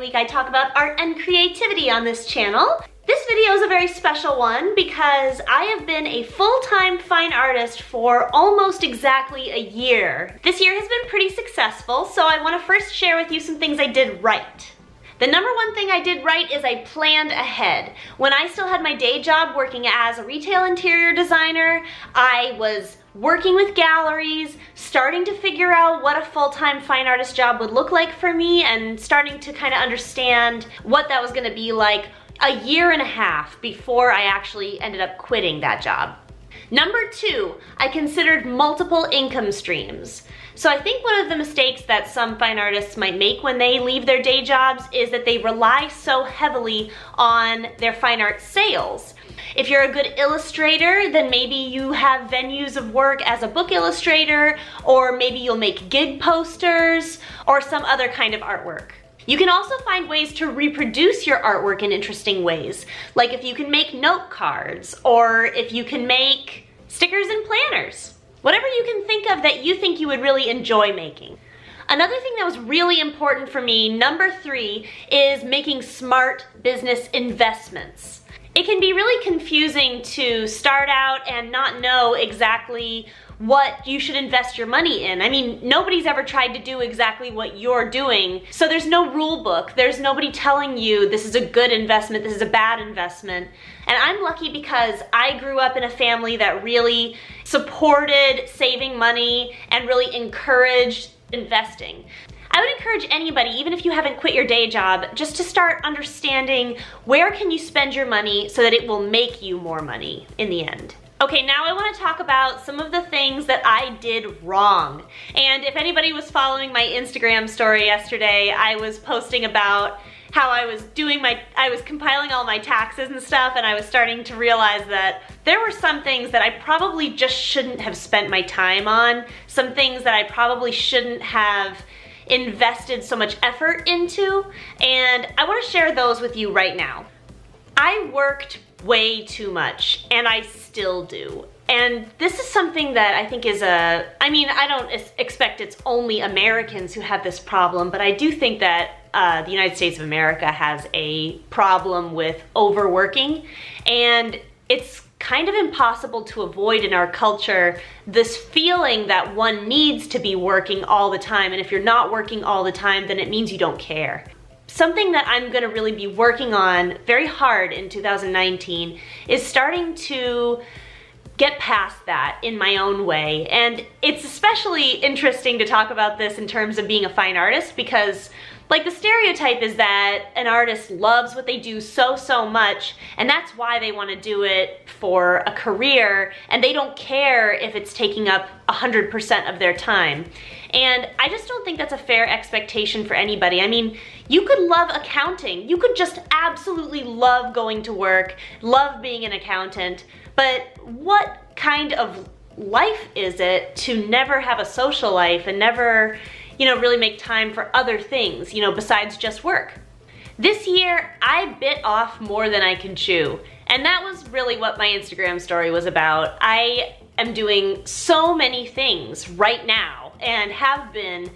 week I talk about art and creativity on this channel. This video is a very special one because I have been a full-time fine artist for almost exactly a year. This year has been pretty successful, so I want to first share with you some things I did right. The number one thing I did right is I planned ahead. When I still had my day job working as a retail interior designer, I was working with galleries, starting to figure out what a full-time fine artist job would look like for me, and starting to kind of understand what that was going to be like a year and a half before I actually ended up quitting that job. Number two, I considered multiple income streams. So I think one of the mistakes that some fine artists might make when they leave their day jobs is that they rely so heavily on their fine art sales. If you're a good illustrator, then maybe you have venues of work as a book illustrator, or maybe you'll make gig posters or some other kind of artwork. You can also find ways to reproduce your artwork in interesting ways, like if you can make note cards, or if you can make stickers and planners. Whatever you can think of that you think you would really enjoy making. Another thing that was really important for me, number three, is making smart business investments. It can be really confusing to start out and not know exactly what you should invest your money in. I mean, nobody's ever tried to do exactly what you're doing, so there's no rule book. There's nobody telling you this is a good investment, this is a bad investment. And I'm lucky because I grew up in a family that really supported saving money and really encouraged investing. I would encourage anybody, even if you haven't quit your day job, just to start understanding where can you spend your money so that it will make you more money in the end. Okay, now I want to talk about some of the things that I did wrong. And if anybody was following my Instagram story yesterday, I was posting about how I was compiling all my taxes and stuff, and I was starting to realize that there were some things that I probably just shouldn't have spent my time on, some things that I probably shouldn't have invested so much effort into, and I want to share those with you right now. I worked way too much, and I still do. And this is something that I think is I don't expect it's only Americans who have this problem, but I do think that the United States of America has a problem with overworking, and it's kind of impossible to avoid in our culture this feeling that one needs to be working all the time, and if you're not working all the time, then it means you don't care. Something that I'm gonna really be working on very hard in 2019 is starting to get past that in my own way. And it's especially interesting to talk about this in terms of being a fine artist, because like the stereotype is that an artist loves what they do so much, and that's why they want to do it for a career, and they don't care if it's taking up 100% of their time. And I just don't think that's a fair expectation for anybody. I mean, you could love accounting. You could just absolutely love going to work, love being an accountant, but what kind of life is it to never have a social life and never, really make time for other things, besides just work? This year, I bit off more than I can chew. And that was really what my Instagram story was about. I am doing so many things right now and have been,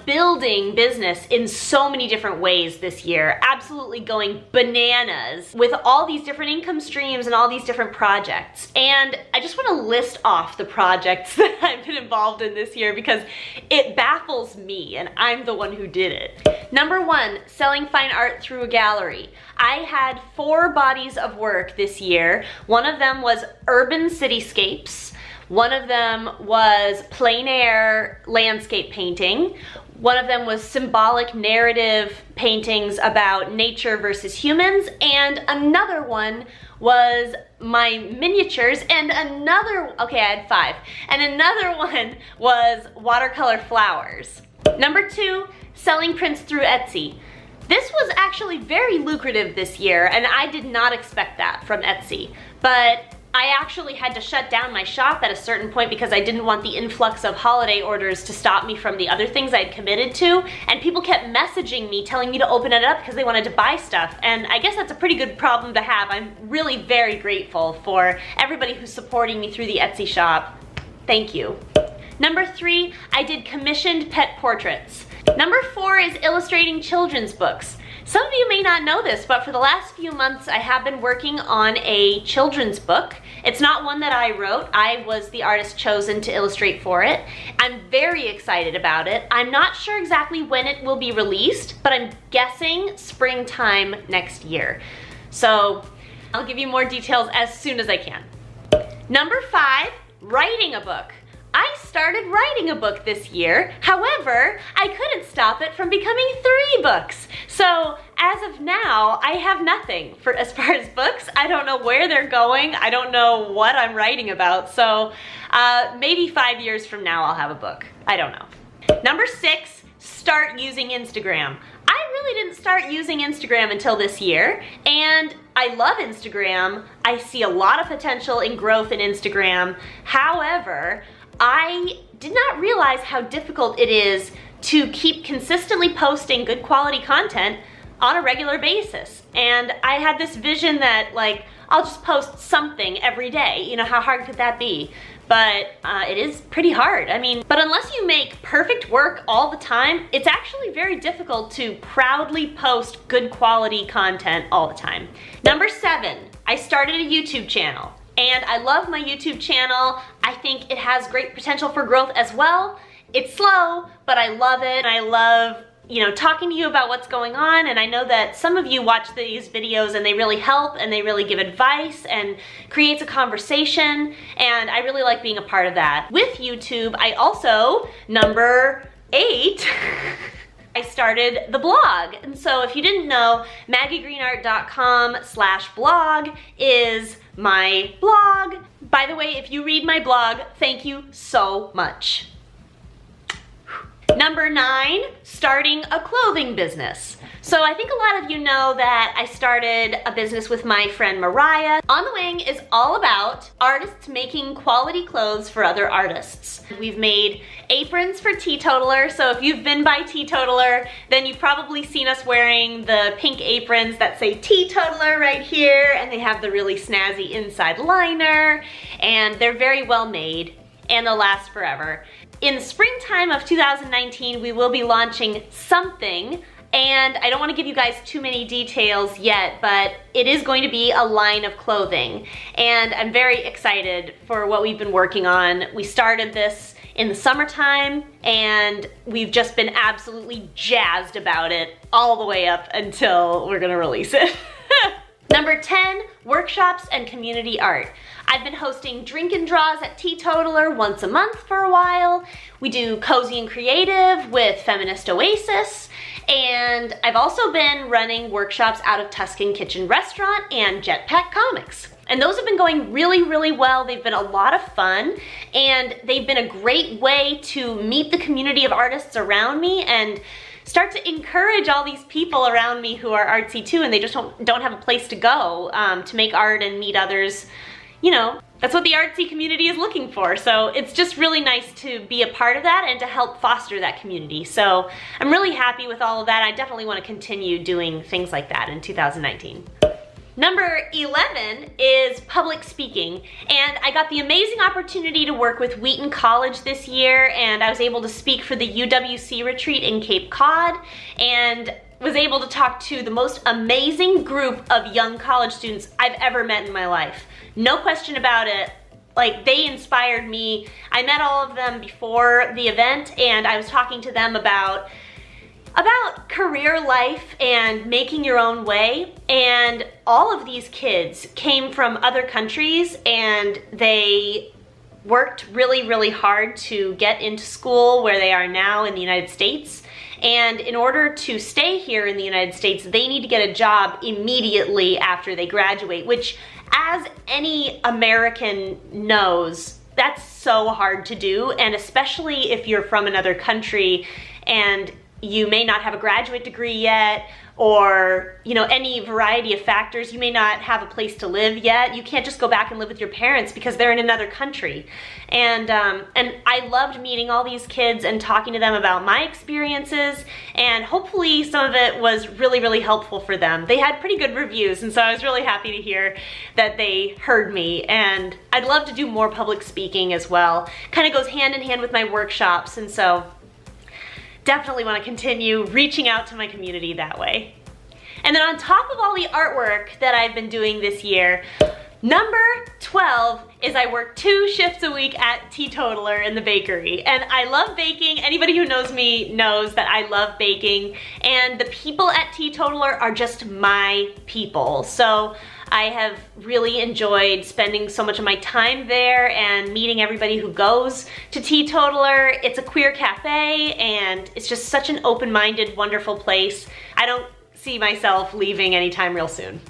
building business in so many different ways this year, absolutely going bananas with all these different income streams and all these different projects. And I just want to list off the projects that I've been involved in this year because it baffles me, and I'm the one who did it. Number one, selling fine art through a gallery. I had 4 bodies of work this year. One of them was urban cityscapes. One of them was plein air landscape painting. One of them was symbolic narrative paintings about nature versus humans. And another one was my miniatures, and I had 5. And another one was watercolor flowers. Number 2, selling prints through Etsy. This was actually very lucrative this year, and I did not expect that from Etsy. But I actually had to shut down my shop at a certain point because I didn't want the influx of holiday orders to stop me from the other things I'd committed to, and people kept messaging me telling me to open it up because they wanted to buy stuff, and I guess that's a pretty good problem to have. I'm really very grateful for everybody who's supporting me through the Etsy shop. Thank you. Number 3, I did commissioned pet portraits. Number 4 is illustrating children's books. Some of you may not know this, but for the last few months I have been working on a children's book. It's not one that I wrote. I was the artist chosen to illustrate for it. I'm very excited about it. I'm not sure exactly when it will be released, but I'm guessing springtime next year. So I'll give you more details as soon as I can. Number 5, writing a book. I started writing a book this year. However, I couldn't stop it from becoming 3 books. So as of now, I have nothing for as far as books. I don't know where they're going. I don't know what I'm writing about. So maybe 5 years from now I'll have a book. I don't know. Number 6, start using Instagram. I really didn't start using Instagram until this year, and I love Instagram. I see a lot of potential in growth in Instagram. However, I did not realize how difficult it is to keep consistently posting good quality content on a regular basis. And I had this vision that, like, I'll just post something every day. You know, how hard could that be? But it is pretty hard. I mean, but unless you make perfect work all the time, it's actually very difficult to proudly post good quality content all the time. Number 7, I started a YouTube channel. And I love my YouTube channel. I think it has great potential for growth as well. It's slow, but I love it. I love, you know, talking to you about what's going on, and I know that some of you watch these videos and they really help and they really give advice and creates a conversation, and I really like being a part of that. With YouTube, I also, number 8, I started the blog. And so if you didn't know, maggiegreenart.com/blog is my blog. By the way, if you read my blog, thank you so much. Number 9, starting a clothing business. So I think a lot of you know that I started a business with my friend Mariah. On the Wing is all about artists making quality clothes for other artists. We've made aprons for Teetotaller, so if you've been by Teetotaller, then you've probably seen us wearing the pink aprons that say Teetotaller right here, and they have the really snazzy inside liner, and they're very well made, and they'll last forever. In the springtime of 2019, we will be launching something, and I don't want to give you guys too many details yet, but it is going to be a line of clothing, and I'm very excited for what we've been working on. We started this in the summertime, and we've just been absolutely jazzed about it all the way up until we're gonna release it. Number 10, workshops and community art. I've been hosting drink and draws at Teetotaller once a month for a while. We do Cozy and Creative with Feminist Oasis, and I've also been running workshops out of Tuscan Kitchen Restaurant and Jetpack Comics. And those have been going really, really well. They've been a lot of fun, and they've been a great way to meet the community of artists around me and start to encourage all these people around me who are artsy too, and they just don't have a place to go to make art and meet others. You know, that's what the artsy community is looking for. So it's just really nice to be a part of that and to help foster that community. So I'm really happy with all of that. I definitely want to continue doing things like that in 2019. Number 11 is public speaking, and I got the amazing opportunity to work with Wheaton College this year, and I was able to speak for the UWC retreat in Cape Cod, and was able to talk to the most amazing group of young college students I've ever met in my life. No question about it. Like, they inspired me. I met all of them before the event, and I was talking to them about career life and making your own way, and all of these kids came from other countries, and they worked really, really hard to get into school where they are now in the United States. And in order to stay here in the United States, they need to get a job immediately after they graduate, which, as any American knows, that's so hard to do. And especially if you're from another country and you may not have a graduate degree yet, or, you know, any variety of factors. You may not have a place to live yet. You can't just go back and live with your parents because they're in another country. And I loved meeting all these kids and talking to them about my experiences, and hopefully some of it was really, really helpful for them. They had pretty good reviews, and so I was really happy to hear that they heard me, and I'd love to do more public speaking as well. Kind of goes hand in hand with my workshops, and so definitely want to continue reaching out to my community that way. And then on top of all the artwork that I've been doing this year, number 12 is I work 2 shifts a week at Teetotaller in the bakery. And I love baking. Anybody who knows me knows that I love baking. And the people at Teetotaller are just my people. So I have really enjoyed spending so much of my time there and meeting everybody who goes to Teetotaller. It's a queer cafe and it's just such an open-minded, wonderful place. I don't see myself leaving anytime real soon.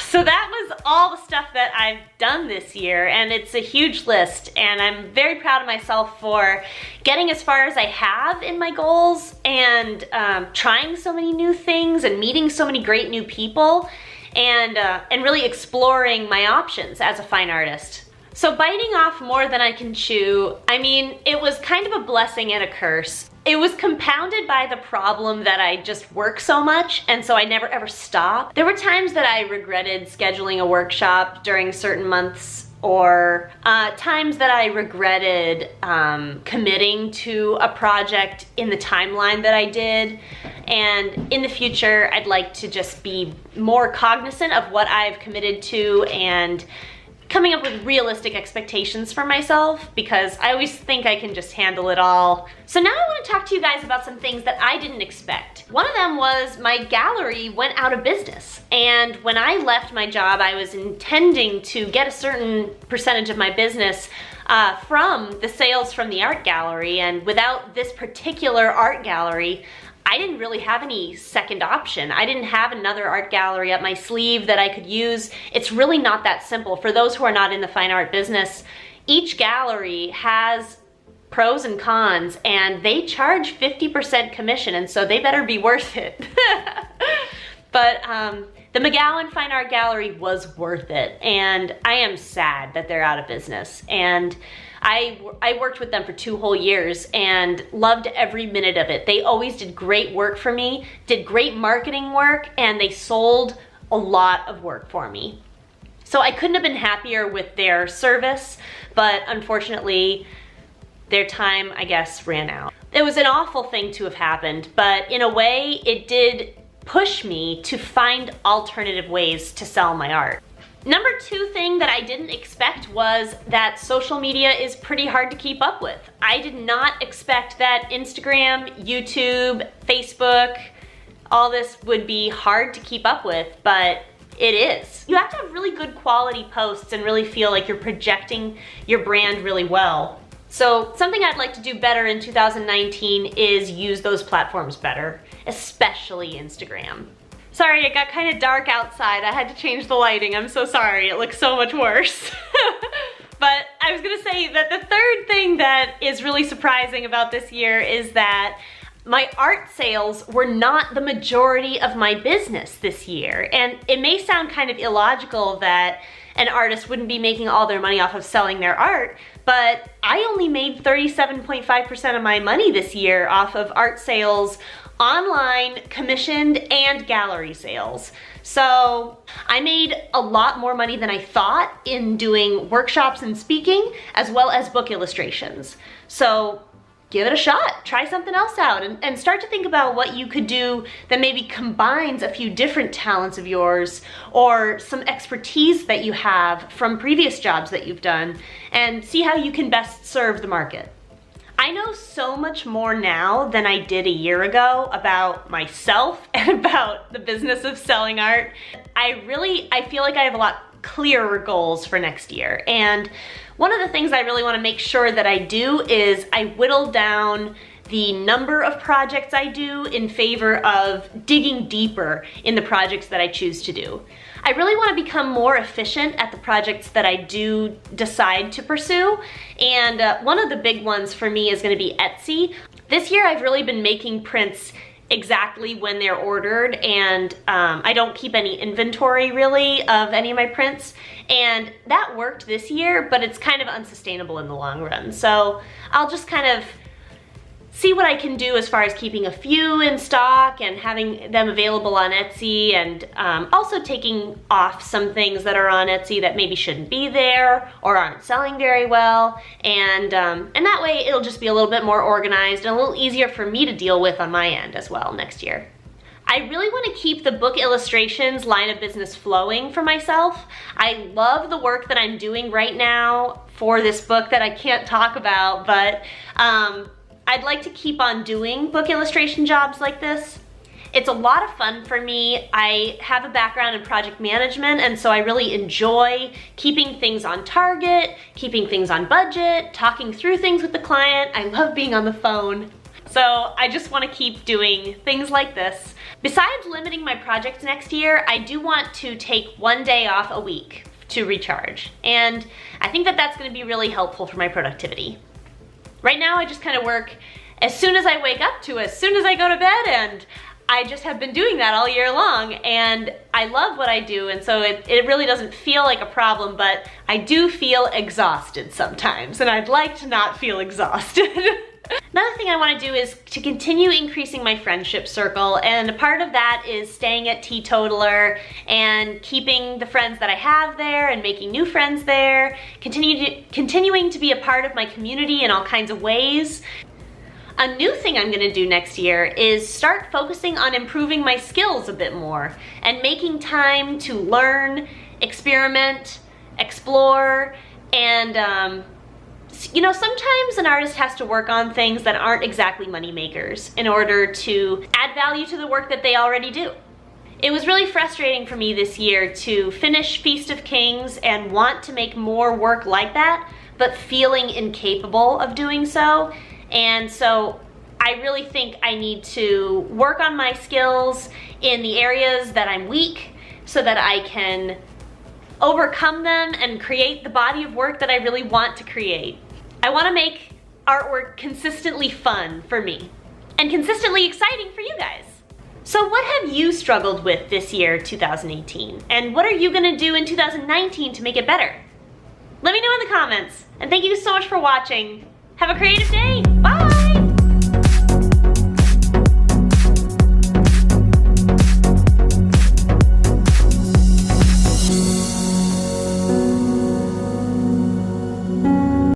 So that was all the stuff that I've done this year, and it's a huge list, and I'm very proud of myself for getting as far as I have in my goals and trying so many new things and meeting so many great new people and really exploring my options as a fine artist. So biting off more than I can chew, I mean, it was kind of a blessing and a curse. It was compounded by the problem that I just work so much, and so I never ever stop. There were times that I regretted scheduling a workshop during certain months, or times that I regretted committing to a project in the timeline that I did. And in the future, I'd like to just be more cognizant of what I've committed to and coming up with realistic expectations for myself, because I always think I can just handle it all. So now I want to talk to you guys about some things that I didn't expect. One of them was my gallery went out of business. And when I left my job, I was intending to get a certain percentage of my business from the sales from the art gallery. And without this particular art gallery, I didn't really have any second option. I didn't have another art gallery up my sleeve that I could use. It's really not that simple. For those who are not in the fine art business, each gallery has pros and cons, and they charge 50% commission, and so they better be worth it. But the McGowan Fine Art Gallery was worth it, and I am sad that they're out of business. And I worked with them for 2 whole years and loved every minute of it. They always did great work for me, did great marketing work, and they sold a lot of work for me. So I couldn't have been happier with their service, but unfortunately, their time, I guess, ran out. It was an awful thing to have happened, but in a way, it did push me to find alternative ways to sell my art. Number 2 thing that I didn't expect was that social media is pretty hard to keep up with. I did not expect that Instagram, YouTube, Facebook, all this would be hard to keep up with, but it is. You have to have really good quality posts and really feel like you're projecting your brand really well. So something I'd like to do better in 2019 is use those platforms better, especially Instagram. Sorry, it got kind of dark outside. I had to change the lighting. I'm so sorry. It looks so much worse. But I was gonna say that the third thing that is really surprising about this year is that my art sales were not the majority of my business this year. And it may sound kind of illogical that an artist wouldn't be making all their money off of selling their art, but I only made 37.5% of my money this year off of art sales, online, commissioned, and gallery sales. So I made a lot more money than I thought in doing workshops and speaking, as well as book illustrations. So give it a shot, try something else out, and start to think about what you could do that maybe combines a few different talents of yours or some expertise that you have from previous jobs that you've done, and see how you can best serve the market. I know so much more now than I did a year ago about myself and about the business of selling art. I feel like I have a lot clearer goals for next year. And one of the things I really want to make sure that I do is I whittle down the number of projects I do in favor of digging deeper in the projects that I choose to do. I really want to become more efficient at the projects that I do decide to pursue, and one of the big ones for me is going to be Etsy. This year I've really been making prints exactly when they're ordered, and I don't keep any inventory really of any of my prints, and that worked this year, but it's kind of unsustainable in the long run. So I'll just kind of see what I can do as far as keeping a few in stock and having them available on Etsy, and also taking off some things that are on Etsy that maybe shouldn't be there or aren't selling very well, and that way it'll just be a little bit more organized and a little easier for me to deal with on my end as well next year. I really want to keep the book illustrations line of business flowing for myself. I love the work that I'm doing right now for this book that I can't talk about, but I'd like to keep on doing book illustration jobs like this. It's a lot of fun for me. I have a background in project management, and so I really enjoy keeping things on target, keeping things on budget, talking through things with the client. I love being on the phone. So I just want to keep doing things like this. Besides limiting my projects next year, I do want to take one day off a week to recharge. And I think that that's going to be really helpful for my productivity. Right now, I just kind of work as soon as I wake up to as soon as I go to bed, and I just have been doing that all year long, and I love what I do, and so it really doesn't feel like a problem, but I do feel exhausted sometimes, and I'd like to not feel exhausted. Another thing I want to do is to continue increasing my friendship circle, and a part of that is staying at Teetotaller and keeping the friends that I have there and making new friends there, continuing to be a part of my community in all kinds of ways. A new thing I'm gonna do next year is start focusing on improving my skills a bit more and making time to learn, experiment, explore, and you know, sometimes an artist has to work on things that aren't exactly money makers in order to add value to the work that they already do. It was really frustrating for me this year to finish Feast of Kings and want to make more work like that, but feeling incapable of doing so. And so I really think I need to work on my skills in the areas that I'm weak so that I can overcome them and create the body of work that I really want to create. I want to make artwork consistently fun for me and consistently exciting for you guys. So what have you struggled with this year, 2018? And what are you gonna do in 2019 to make it better? Let me know in the comments. And thank you so much for watching. Have a creative day. Bye!